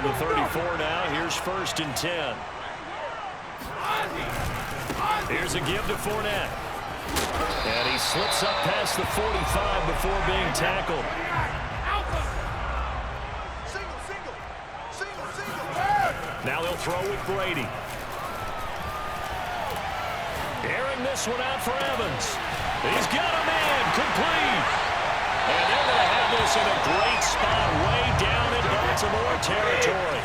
the 34 now. Here's 1st and 10. Here's a give to Fournette. And he slips up past the 45 before being tackled. Now they'll throw with Brady. Airing this one out for Evans. He's got a man, complete. And they're going to have this in a great spot way down in Baltimore territory.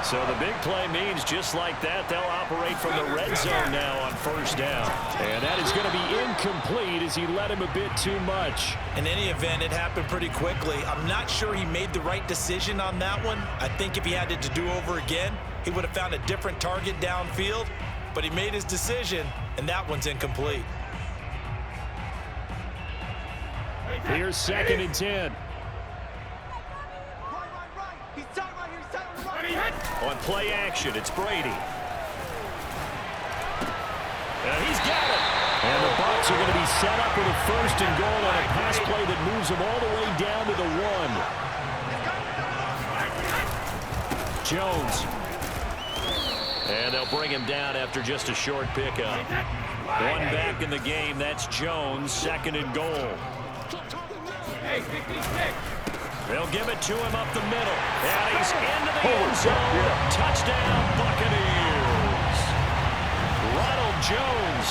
So the big play means just like that, they'll operate from the red zone now on 1st down. And that is going to be incomplete as he led him a bit too much. In any event, it happened pretty quickly. I'm not sure he made the right decision on that one. I think if he had it to do over again, he would have found a different target downfield. But he made his decision, and that one's incomplete. Here's 2nd and 10. On play action, it's Brady. And he's got it. And the Bucs are going to be set up with a 1st and goal on a pass play that moves them all the way down to the 1. Jones. And they'll bring him down after just a short pickup. One back in the game, that's Jones, 2nd and goal. They'll give it to him up the middle. And he's into the end zone. Touchdown, Buccaneers. Ronald Jones.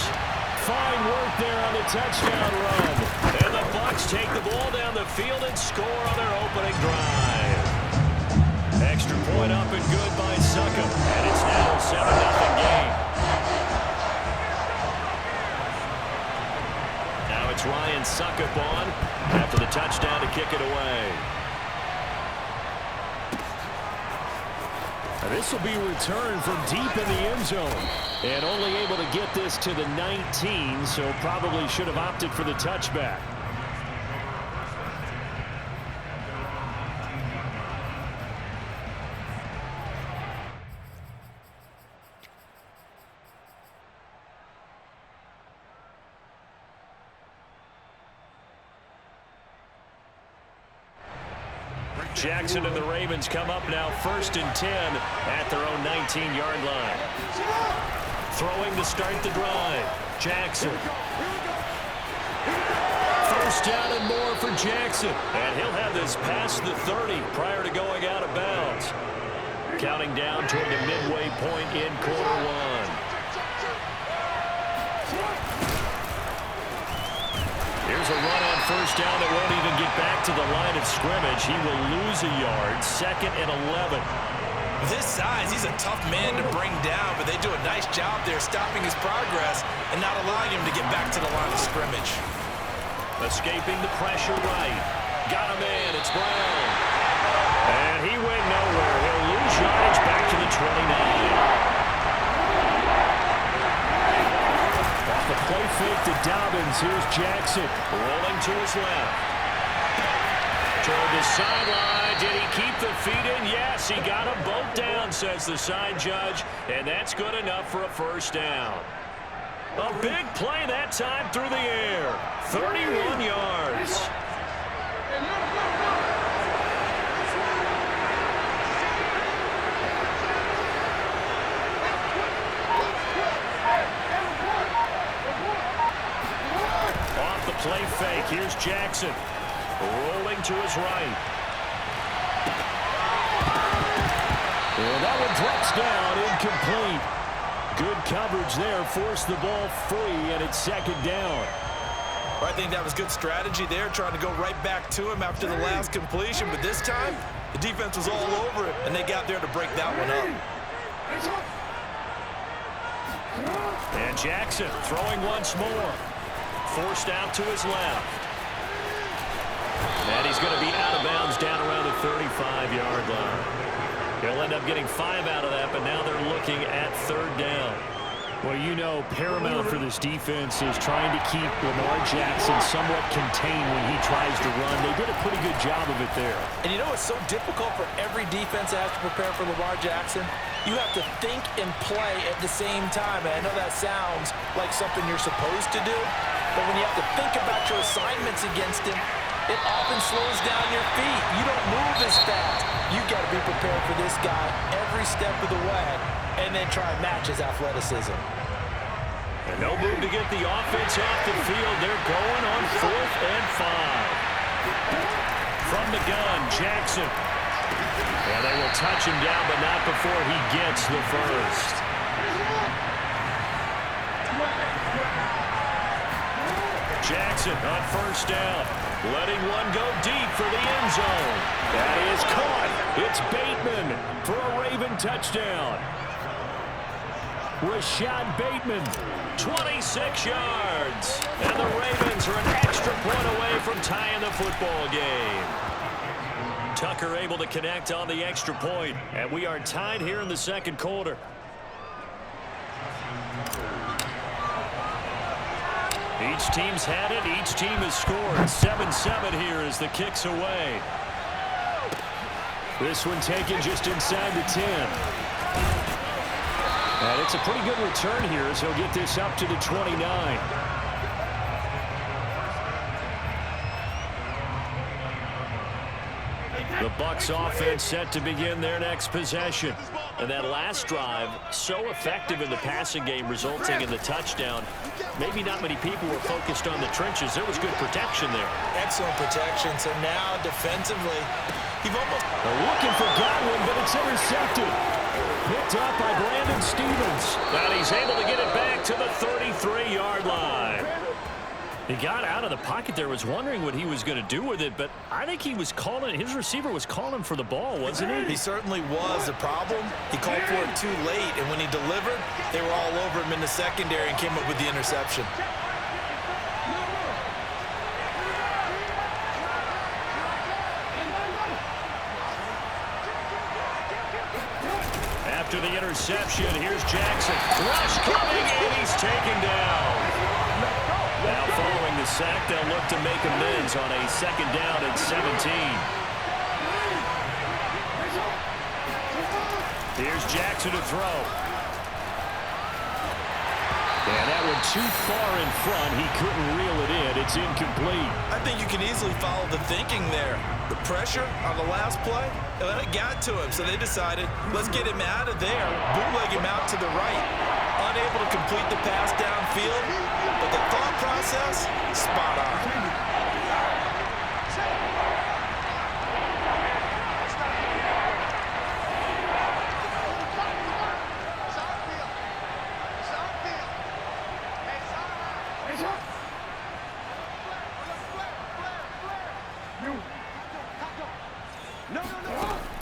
Fine work there on the touchdown run. And the Bucs take the ball down the field and score on their opening drive. Extra point up and good by Succop. And it's now a 7-0 game. Now it's Ryan Succop on after the touchdown to kick it away. This will be returned from deep in the end zone. And only able to get this to the 19, so probably should have opted for the touchback. Jackson and the Ravens come up now 1st and 10 at their own 19-yard line. Throwing to start the drive. Jackson. 1st down and more for Jackson. And he'll have this past the 30 prior to going out of bounds. Counting down toward the midway point in quarter 1. Here's a run on 1st down that won't even get back to the line of scrimmage. He will lose a yard. 2nd and 11. With his size, he's a tough man to bring down, but they do a nice job there stopping his progress and not allowing him to get back to the line of scrimmage. Escaping the pressure right. Got a man. It's Brown. And he went nowhere. He'll lose yardage back to the 29. Off the play fake to Dobbins. Here's Jackson. Rolling to his left. Toward the sideline. Did he keep the feet in? Yes, he got them both down, says the side judge. And that's good enough for a 1st down. A big play that time through the air. 31 yards. Off the play fake. Here's Jackson. Rolling to his right. And that one drops down, incomplete. Good coverage there, forced the ball free, and it's 2nd down. Well, I think that was good strategy there, trying to go right back to him after the last completion. But this time, the defense was all over it, and they got there to break that one up. And Jackson throwing once more. Forced out to his left. And he's going to be out of bounds down around the 35-yard line. He'll end up getting 5 out of that, but now they're looking at 3rd down. Well, you know, paramount for this defense is trying to keep Lamar Jackson somewhat contained when he tries to run. They did a pretty good job of it there. And you know it's so difficult for every defense that has to prepare for Lamar Jackson? You have to think and play at the same time. And I know that sounds like something you're supposed to do, but when you have to think about your assignments against him, it often slows down your feet. You don't move as fast. You got to be prepared for this guy every step of the way and then try and match his athleticism. And no move to get the offense off the field. They're going on 4th and 5. From the gun, Jackson. And they will touch him down, but not before he gets the first. Jackson on first down, letting one go deep for the end zone. That is caught. It's Bateman for a Raven touchdown. Rashad Bateman, 26 yards. And the Ravens are an extra point away from tying the football game. Tucker able to connect on the extra point, and we are tied here in the second quarter. Each team's had it. Each team has scored. 7-7 here as the kick's away. This one taken just inside the 10. And it's a pretty good return here as he'll get this up to the 29. The Bucs offense set to begin their next possession. And that last drive, so effective in the passing game, resulting in the touchdown. Maybe not many people were focused on the trenches. There was good protection there. Excellent protection. So now defensively, you've almost... They're looking for Godwin, but it's intercepted. Picked up by Brandon Stevens. And he's able to get it back to the 33-yard line. He got out of the pocket there, was wondering what he was going to do with it, but I think he was calling, his receiver was calling for the ball, wasn't he? He certainly was. The problem, he called for it too late, and when he delivered, they were all over him in the secondary and came up with the interception. After the interception, here's Jackson. Rush coming, and he's taken down. Now following the sack, they'll look to make amends on a 2nd down and 17. Here's Jackson to throw. And that one too far in front. He couldn't reel it in. It's incomplete. I think you can easily follow the thinking there. The pressure on the last play, it got to him. So they decided, let's get him out of there, bootleg him out to the right. Unable to complete the pass downfield, but the thought process, spot on.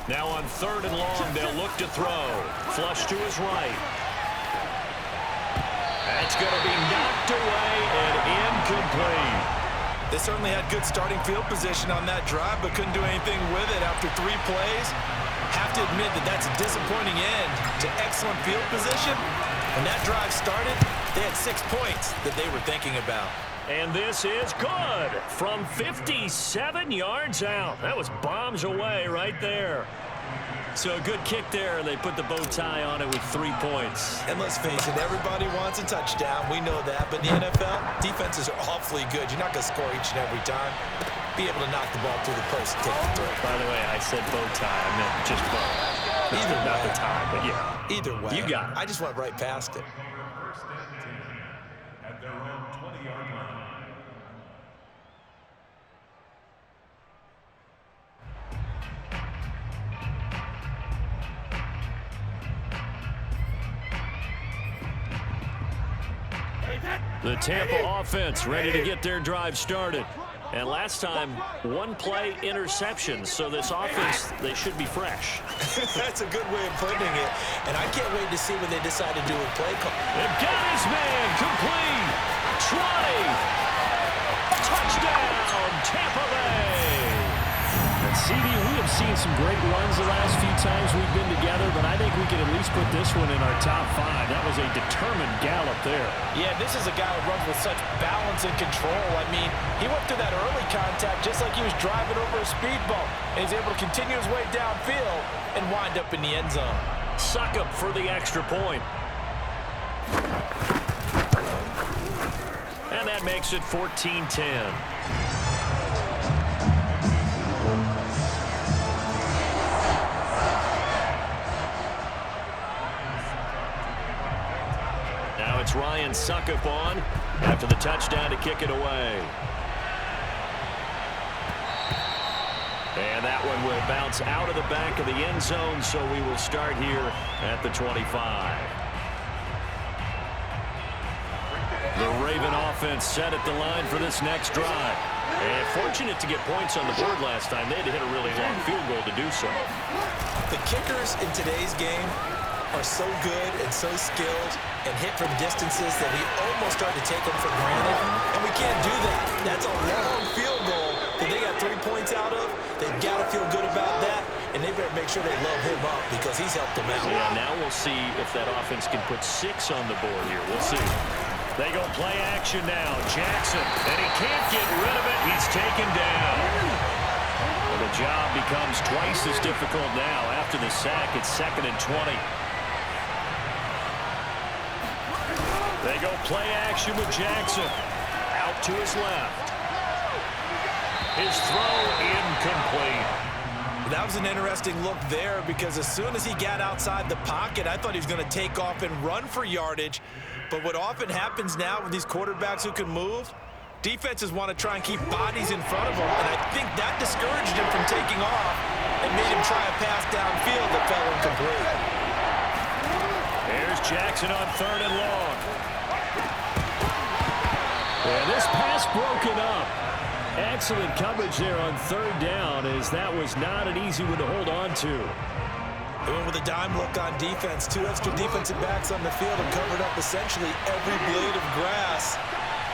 Now on 3rd and long, they'll look to throw. Flush to his right. That's going to be knocked away and incomplete. They certainly had good starting field position on that drive, but couldn't do anything with it after 3 plays. Have to admit that that's a disappointing end to excellent field position. When that drive started, they had 6 points that they were thinking about. And this is good from 57 yards out. That was bombs away right there. So a good kick there, and they put the bow tie on it with 3 points. And let's face it, everybody wants a touchdown. We know that. But in the NFL, defenses are awfully good. You're not going to score each and every time. Be able to knock the ball through the post and take the throw. By the way, I said bow tie. I meant just bow. Either way. Not the tie, but yeah. Either way. You got it. I just went right past it. At their own 20-yard line. The Tampa offense ready to get their drive started. And last time, 1-play interception. So this offense, they should be fresh. That's a good way of putting it. And I can't wait to see when they decide to do a play call. They've got his man complete. 20. Touchdown, Tampa Bay. And CD, we have seen some great runs the last few times we've been together, but I think we can at least put this one in our top 5. That was a determined gallop there. Yeah, this is a guy who runs with such balance and control. I mean, he went through that early contact just like he was driving over a speed bump. And he's able to continue his way downfield and wind up in the end zone. Suck up for the extra point. And that makes it 14-10. gets Ryan Suckup on after the touchdown to kick it away. And that one will bounce out of the back of the end zone, so we will start here at the 25. The Raven offense set at the line for this next drive. And fortunate to get points on the board last time. They had to hit a really long field goal to do so. The kickers in today's game are so good and so skilled and hit from distances that we almost start to take them for granted. And we can't do that. That's a long field goal that they got 3 points out of. They've got to feel good about that, and they better make sure they love him up because he's helped them out. Yeah, now we'll see if that offense can put 6 on the board here. We'll see. They go play action now. Jackson, and he can't get rid of it. He's taken down. And the job becomes twice as difficult now. After the sack, it's 2nd and 20. They go play action with Jackson. Out to his left. His throw incomplete. That was an interesting look there because as soon as he got outside the pocket, I thought he was going to take off and run for yardage. But what often happens now with these quarterbacks who can move, defenses want to try and keep bodies in front of them, and I think that discouraged him from taking off and made him try a pass downfield that fell incomplete. There's Jackson on 3rd and long. And this pass broken up. Excellent coverage there on 3rd down, as that was not an easy one to hold on to. They went with a dime look on defense. 2 extra defensive backs on the field and covered up essentially every blade of grass.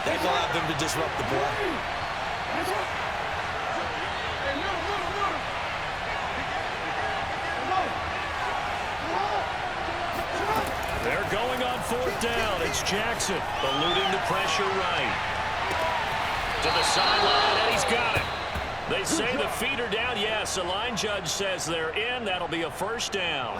That allowed them to disrupt the play. They're going on 4th down. It's Jackson eluding the pressure right. To the sideline, and he's got it. They say the feet are down. Yes, the line judge says they're in. That'll be a 1st down.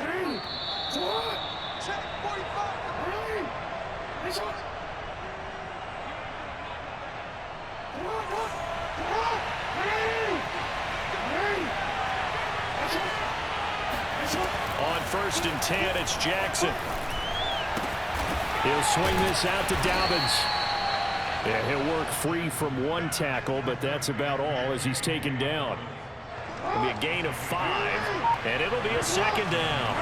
On 1st and 10, it's Jackson. He'll swing this out to Dobbins. Yeah, he'll work free from 1 tackle, but that's about all as he's taken down. It'll be a gain of 5, and it'll be a 2nd down.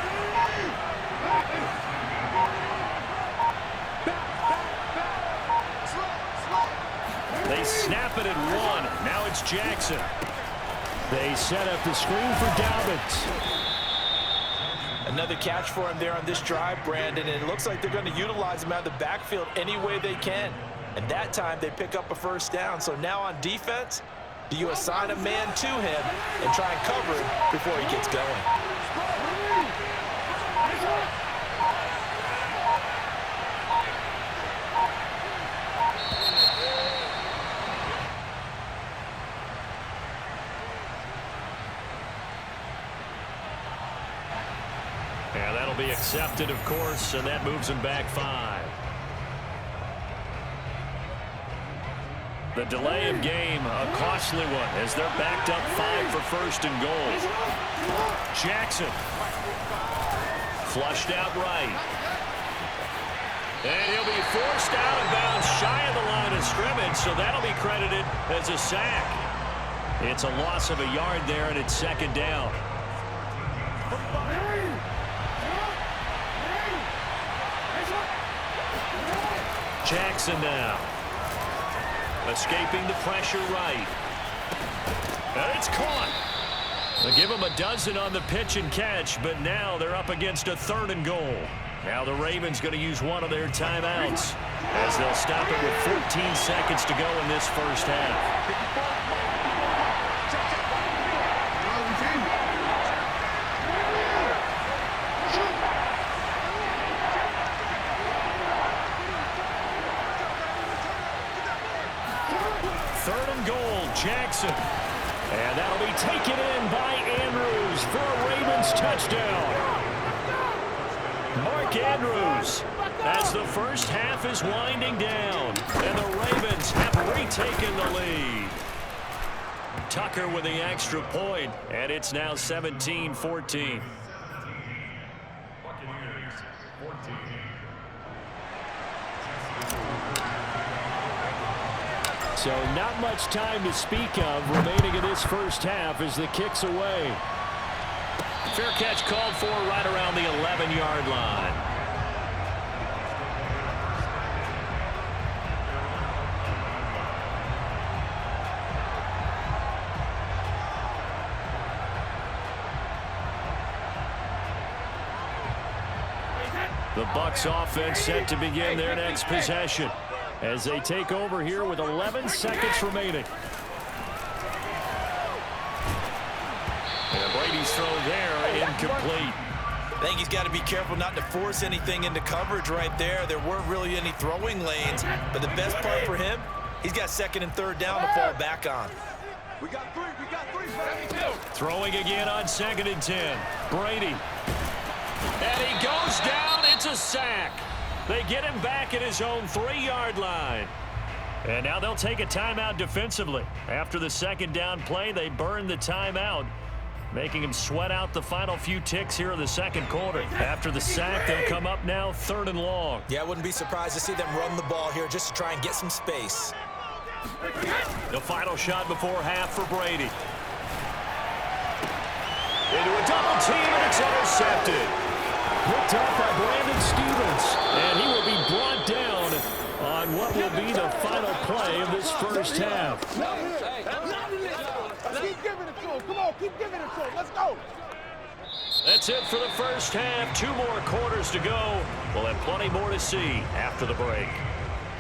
They snap it at 1. Now it's Jackson. They set up the screen for Dobbins. Another catch for him there on this drive, Brandon, and it looks like they're going to utilize him out of the backfield any way they can. And that time, they pick up a 1st down. So now on defense, do you assign a man to him and try and cover him before he gets going? Yeah, that'll be accepted, of course, and that moves him back 5. The delay of game, a costly one, as they're backed up 5 for 1st and goal. Jackson. Flushed out right. And he'll be forced out of bounds shy of the line of scrimmage, so that'll be credited as a sack. It's a loss of a yard there, and it's 2nd down. Jackson now. Escaping the pressure right. And it's caught. They give him a dozen on the pitch and catch, but now they're up against a 3rd and goal. Now the Ravens going to use one of their timeouts as they'll stop it with 14 seconds to go in this 1st half. Jackson. And that'll be taken in by Andrews for a Ravens touchdown. Mark Andrews, as the 1st half is winding down, and the Ravens have retaken the lead. Tucker with the extra point, and it's now 17-14. So not much time to speak of remaining in this first half as the kick's away. Fair catch called for right around the 11-yard line. The Bucs offense set to begin their next possession as they take over here with 11 seconds remaining. And Brady's throw there, incomplete. I think he's got to be careful not to force anything into coverage right there. There weren't really any throwing lanes, but the best part for him, he's got second and third down to fall back on. We got three. Throwing again on 2nd and 10. Brady. And he goes down. It's a sack. They get him back at his own 3-yard line. And now they'll take a timeout defensively. After the second down play, they burn the timeout, making him sweat out the final few ticks here in the second quarter. After the sack, they'll come up now 3rd and long. Yeah, I wouldn't be surprised to see them run the ball here just to try and get some space. The final shot before half for Brady. Into a double team, and it's intercepted. Picked up by Brandon Stevens, and he will be brought down on what will be the final play of this first half. Keep giving it to him. Come on, keep giving it to him. Let's go. That's it for the first half. 2 more quarters to go. We'll have plenty more to see after the break.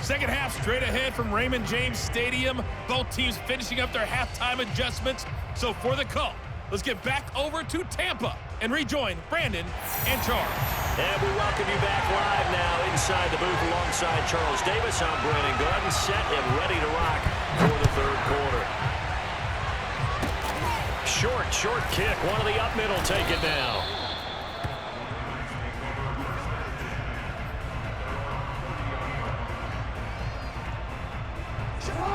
Second half straight ahead from Raymond James Stadium. Both teams finishing up their halftime adjustments. So for the call, let's get back over to Tampa and rejoin Brandon and Charles. And we welcome you back live now inside the booth alongside Charles Davis. I'm Brandon Gordon, set and ready to rock for the third quarter. Short kick. One of the up middle take it now.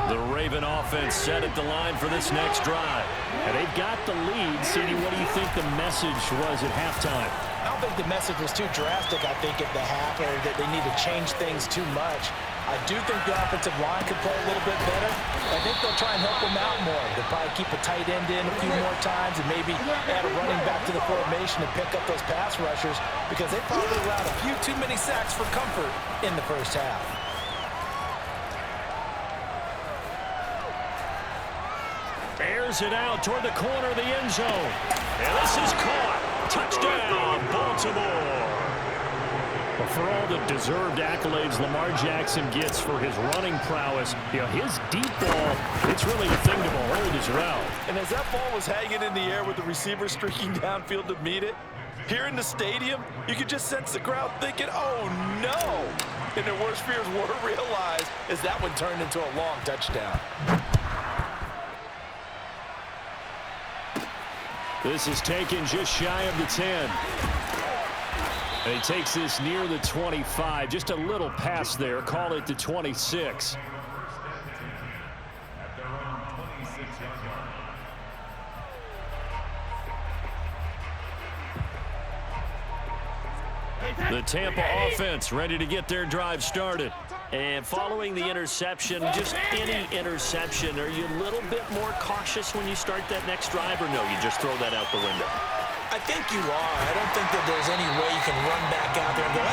The Raven offense set at the line for this next drive. And they've got the lead. CD, what do you think the message was at halftime? I don't think the message was too drastic, I think, at the half, or that they need to change things too much. I do think the offensive line could play a little bit better. I think they'll try and help them out more. They'll probably keep a tight end in a few more times and maybe add a running back to the formation to pick up those pass rushers because they probably allowed a few too many sacks for comfort in the first half. Airs it out toward the corner of the end zone. And this is caught. Touchdown, Baltimore. Well, for all the deserved accolades Lamar Jackson gets for his running prowess, you know, his deep ball, it's really a thing to behold as well. And as that ball was hanging in the air with the receiver streaking downfield to meet it, here in the stadium, you could just sense the crowd thinking, oh, no. And their worst fears were realized as that one turned into a long touchdown. This is taken just shy of the 10. And he takes this near the 25. Just a little pass there. Call it the 26. At their own 26-yard line. The Tampa offense ready to get their drive started. And following the interception, just any interception, are you a little bit more cautious when you start that next drive, or no, you just throw that out the window? I think you are. I don't think that there's any way you can run back out there and go,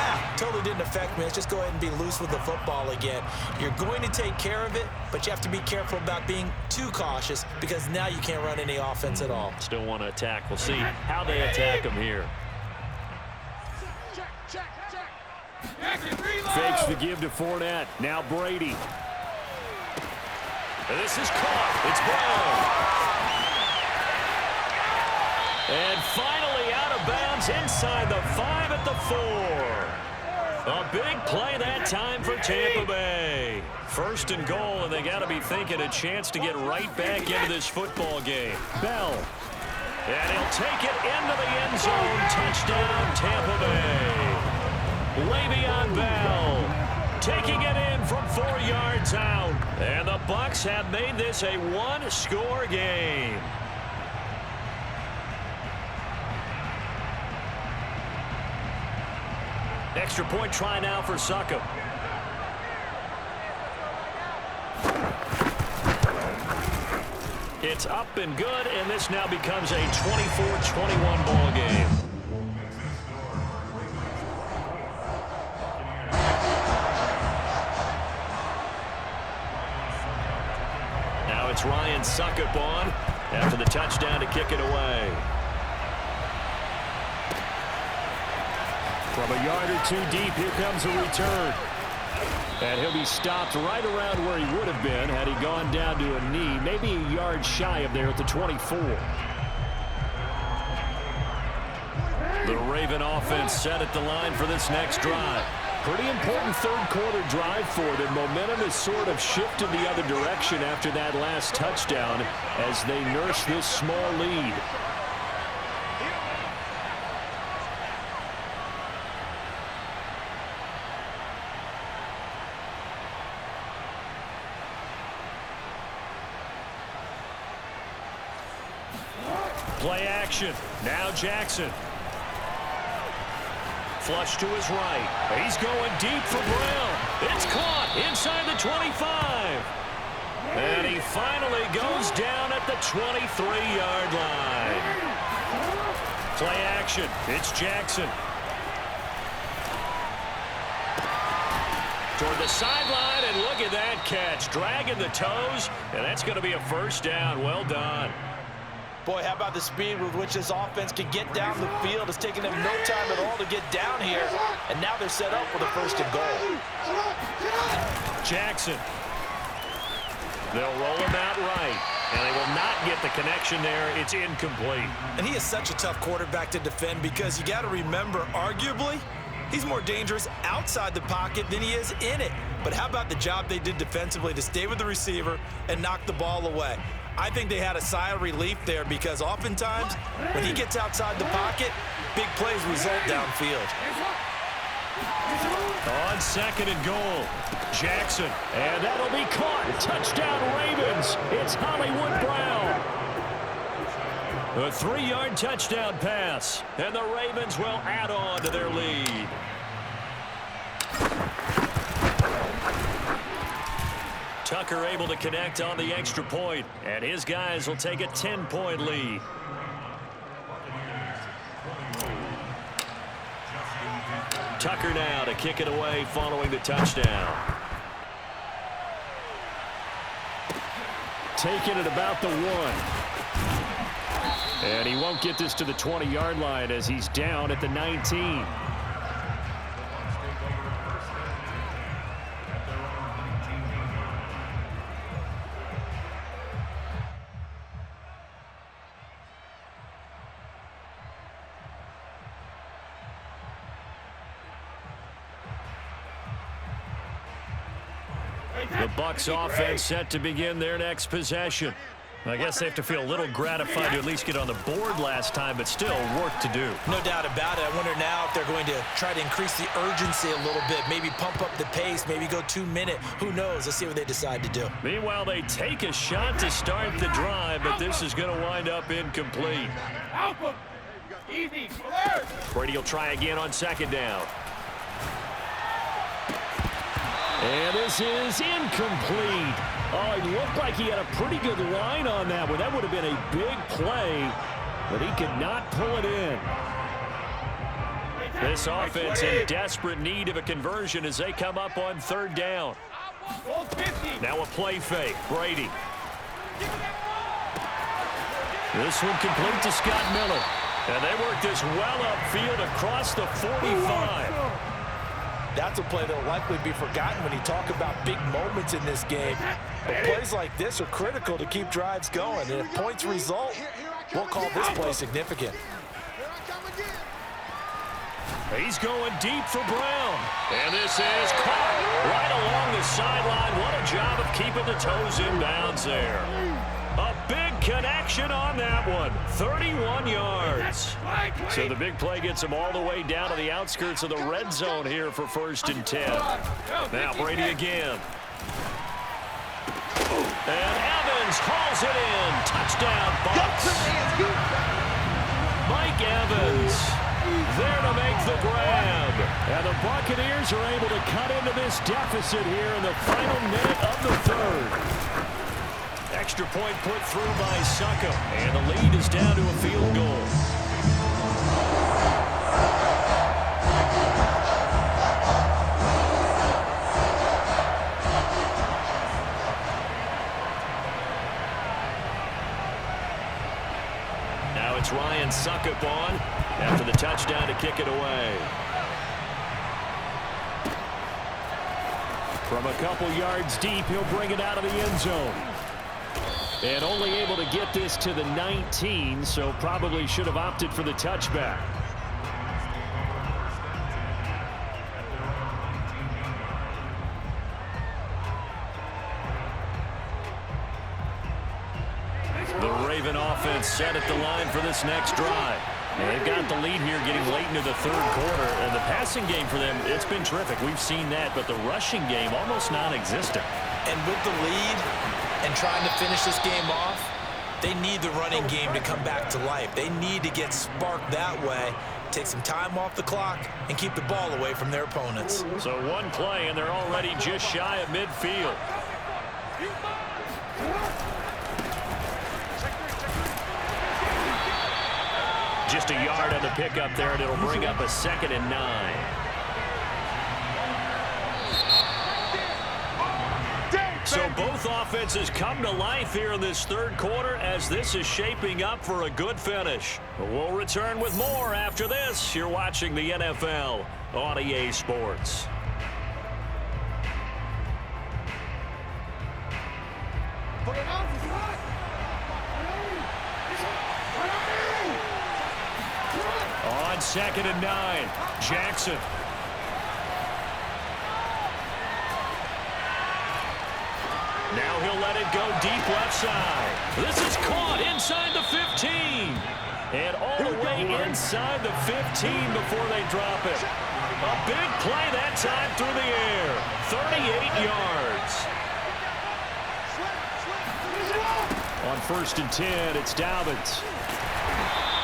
totally didn't affect me. Let's just go ahead and be loose with the football again. You're going to take care of it, but you have to be careful about being too cautious because now you can't run any offense at all. Still want to attack. We'll see how they attack them here. Fakes the give to Fournette. Now Brady. And this is caught. It's Brown. And finally out of bounds inside the 5 at the 4. A big play that time for Tampa Bay. 1st and goal, and they got to be thinking a chance to get right back into this football game. Bell. And he'll take it into the end zone. Touchdown, Tampa Bay. Le'Veon Bell taking it in from 4 yards out. And the Bucs have made this a one-score game. Extra point try now for Succop. It's up and good, and this now becomes a 24-21 ball game. Now it's Ryan Suckup on after the touchdown to kick it away. From a yard or two deep, here comes a return. And he'll be stopped right around where he would have been had he gone down to a knee, maybe a yard shy of there at the 24. The Raven offense set at the line for this next drive. Pretty important third-quarter drive for them. Momentum has sort of shifted the other direction after that last touchdown as they nurse this small lead. Play action. Now Jackson. Flush to his right. He's going deep for Brown. It's caught inside the 25. And he finally goes down at the 23-yard line. Play action. It's Jackson. Toward the sideline, and look at that catch. Dragging the toes, and that's going to be a first down. Well done. Boy, how about the speed with which this offense can get down the field? It's taking them no time at all to get down here. And now they're set up for the first and goal. Jackson. They'll roll him out right. And they will not get the connection there. It's incomplete. And he is such a tough quarterback to defend because you got to remember, arguably, he's more dangerous outside the pocket than he is in it. But how about the job they did defensively to stay with the receiver and knock the ball away? I think they had a sigh of relief there because oftentimes when he gets outside the pocket, big plays result downfield. On second and goal, Jackson. And that'll be caught. Touchdown Ravens. It's Hollywood Brown. A 3-yard touchdown pass. And the Ravens will add on to their lead. Tucker able to connect on the extra point, and his guys will take a 10-point lead. Tucker now to kick it away following the touchdown. Taking it about the 1. And he won't get this to the 20-yard line as he's down at the 19. The Bucs offense set to begin their next possession. I guess they have to feel a little gratified to at least get on the board last time, but still work to do. No doubt about it. I wonder now if they're going to try to increase the urgency a little bit, maybe pump up the pace, maybe go 2-minute. Who knows? Let's see what they decide to do. Meanwhile, they take a shot to start the drive, but this is going to wind up incomplete. Brady will try again on second down. And this is incomplete. Oh, it looked like he had a pretty good line on that one. That would have been a big play, but he could not pull it in. This offense in desperate need of a conversion as they come up on third down. Now a play fake. Brady. This one complete to Scott Miller. And they work this well upfield across the 45. That's a play that will likely be forgotten when you talk about big moments in this game. But plays like this are critical to keep drives going. And if points result, we'll call this play significant. He's going deep for Brown. And this is caught right along the sideline. What a job of keeping the toes in bounds there. A big connection on that one. 31 yards. So the big play gets him all the way down to the outskirts of the red zone here for 1st and 10. Now Brady again. And Evans hauls it in. Touchdown, Bucs. Mike Evans there to make the grab. And the Buccaneers are able to cut into this deficit here in the final minute of the third. Extra point put through by Suckup, and the lead is down to a field goal. Now it's Ryan Suckup on after the touchdown to kick it away. From a couple yards deep, he'll bring it out of the end zone. And only able to get this to the 19, so probably should have opted for the touchback. The Raven offense set at the line for this next drive. And they've got the lead here getting late into the third quarter. And the passing game for them, it's been terrific. We've seen that, but the rushing game almost non-existent. And with the lead and trying to finish this game off, they need the running game to come back to life. They need to get sparked that way, take some time off the clock, and keep the ball away from their opponents. So one play, and they're already just shy of midfield. Just a yard on the pickup there, and it'll bring up a 2nd and 9. So both offenses come to life here in this third quarter as this is shaping up for a good finish. We'll return with more after this. You're watching the NFL on EA Sports. On 2nd and 9, Jackson. Now he'll let it go deep left side. This is caught inside the 15. And all the way inside the 15 before they drop it. A big play that time through the air. 38 yards. On 1st and 10, it's Dobbins.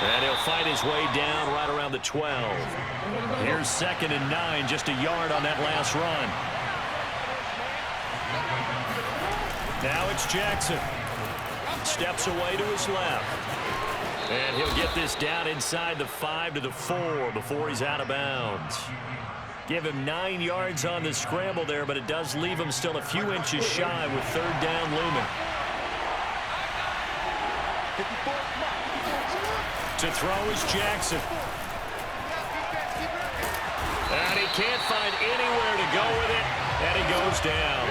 And he'll fight his way down right around the 12. Here's 2nd and 9, just a yard on that last run. Now it's Jackson. Steps away to his left. And he'll get this down inside the 5 to the 4 before he's out of bounds. Give him 9 yards on the scramble there, but it does leave him still a few inches shy with 3rd down looming. To throw is Jackson. And he can't find anywhere to go with it, and he goes down.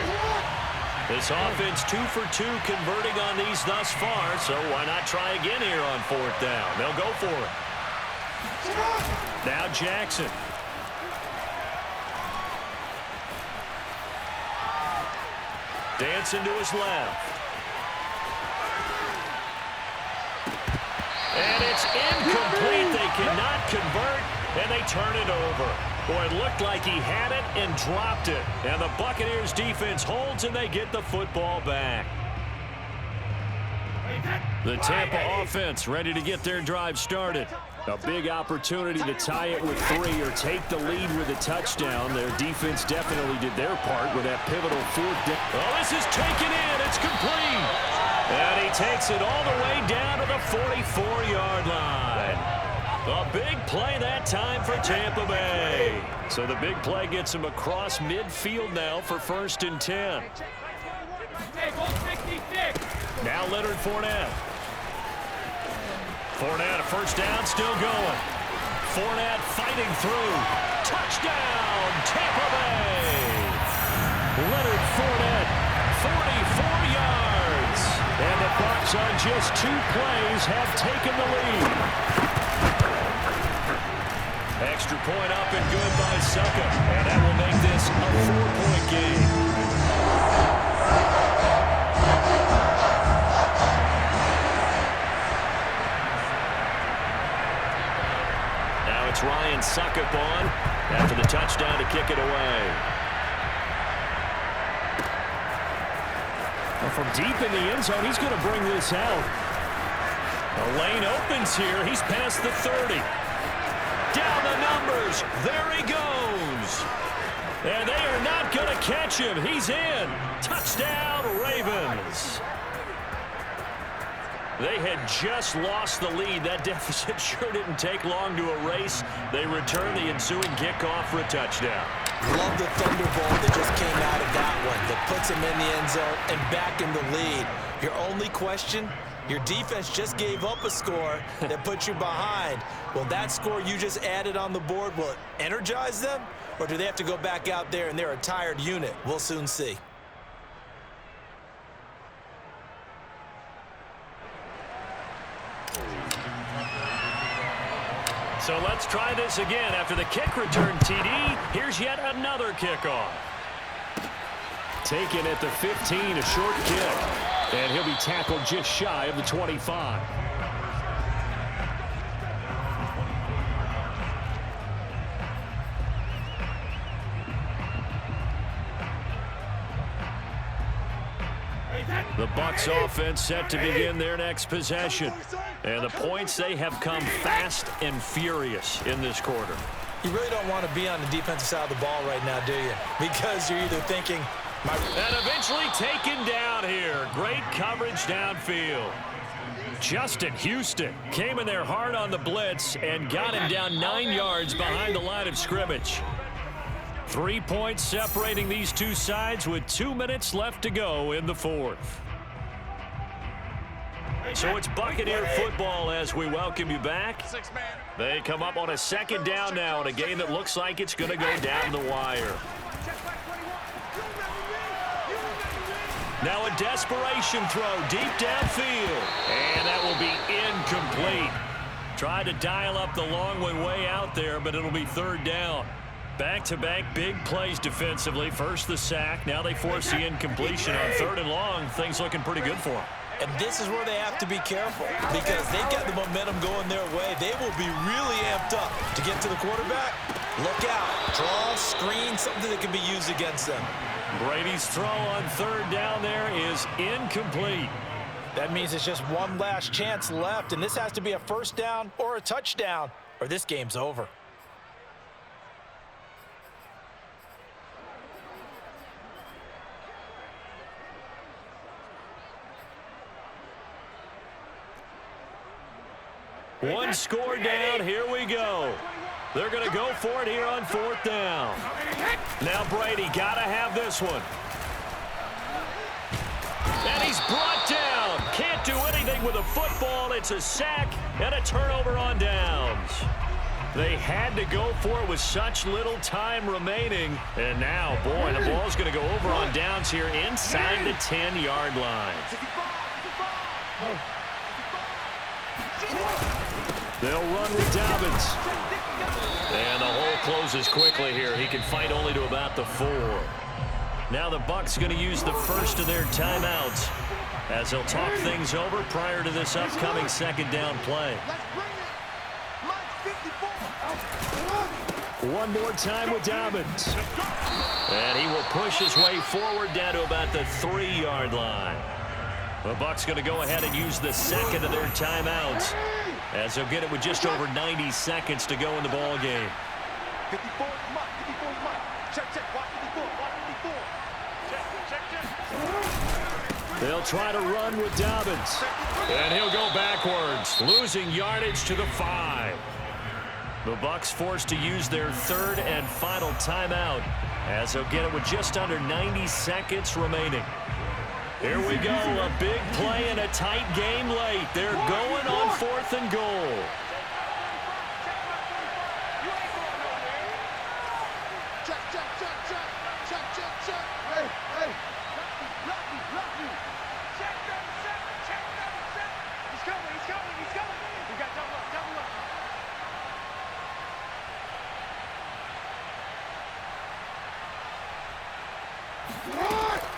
This offense 2 for 2 converting on these thus far, so why not try again here on 4th down? They'll go for it. Now Jackson. Dancing to his left. And it's incomplete. They cannot convert, and they turn it over. Boy, it looked like he had it and dropped it. And the Buccaneers defense holds, and they get the football back. The Tampa offense ready to get their drive started. A big opportunity to tie it with 3 or take the lead with a touchdown. Their defense definitely did their part with that pivotal 4th down. Oh, this is taken in. It's complete. And he takes it all the way down to the 44-yard line. A big play that time for Tampa Bay. So the big play gets him across midfield now for 1st and 10. Now Leonard Fournette. Fournette, a 1st down, still going. Fournette fighting through. Touchdown, Tampa Bay. Leonard Fournette, 44 yards. And the Bucs on just 2 plays have taken the lead. Extra point up and good by Suckup. And that will make this a 4-point game. Now it's Ryan Suckup on after the touchdown to kick it away. Well, from deep in the end zone, he's going to bring this out. The lane opens here. He's past the 30. Down the numbers. There he goes. And they are not going to catch him. He's in. Touchdown, Ravens. They had just lost the lead. That deficit sure didn't take long to erase. They return the ensuing kickoff for a touchdown. Love the thunderbolt that just came out of that one that puts them in the end zone and back in the lead. Your only question, your defense just gave up a score that put you behind. Well, that score you just added on the board, will it energize them? Or do they have to go back out there and they're a tired unit? We'll soon see. So let's try this again. After the kick return TD, here's yet another kickoff. Taken at the 15, a short kick. And he'll be tackled just shy of the 25. The Bucs offense set to begin their next possession. And the points, they have come fast and furious in this quarter. You really don't want to be on the defensive side of the ball right now, do you? Because you're either thinking... And eventually taken down here. Great coverage downfield. Justin Houston came in there hard on the blitz and got him down 9 yards behind the line of scrimmage. 3 points separating these two sides with 2 minutes left to go in the fourth. So it's Buccaneer football as we welcome you back. They come up on a second down now in a game that looks like it's going to go down the wire. Now a desperation throw deep downfield. And that will be incomplete. Tried to dial up the long one way out there, but it'll be third down. Back-to-back big plays defensively. First the sack. Now they force the incompletion on third and long. Things looking pretty good for them. And this is where they have to be careful because they've got the momentum going their way. They will be really amped up to get to the quarterback. Look out. Draw, screen, something that can be used against them. Brady's throw on third down there is incomplete. That means it's just one last chance left, and this has to be a first down or a touchdown, or this game's over. One score down. Here we go. They're going to go for it here on fourth down. Now Brady got to have this one. And he's brought down. Can't do anything with a football. It's a sack and a turnover on downs. They had to go for it with such little time remaining. And now, boy, the ball's going to go over on downs here inside the 10-yard line. They'll run with Dobbins. And the hole closes quickly here. He can fight only to about the 4. Now the Bucs going to use the first of their timeouts as they'll talk things over prior to this upcoming second down play. One more time with Dobbins. And he will push his way forward down to about the 3-yard line. The Bucs going to go ahead and use the second of their timeouts as they'll get it with just over 90 seconds to go in the ball game. 54 is mine. 54 is mine. Check. Watch 54. Watch 54. Check. They'll try to run with Dobbins. And he'll go backwards, losing yardage to the 5. The Bucs forced to use their third and final timeout as they'll get it with just under 90 seconds remaining. Here we go, a big play in a tight game late. They're going on 4th and goal. Check. Hey. Lucky. Check that set. He's coming. We got double up.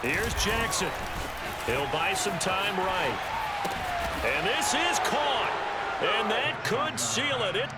Here's Jackson. He'll buy some time right. And this is caught. And that could seal it.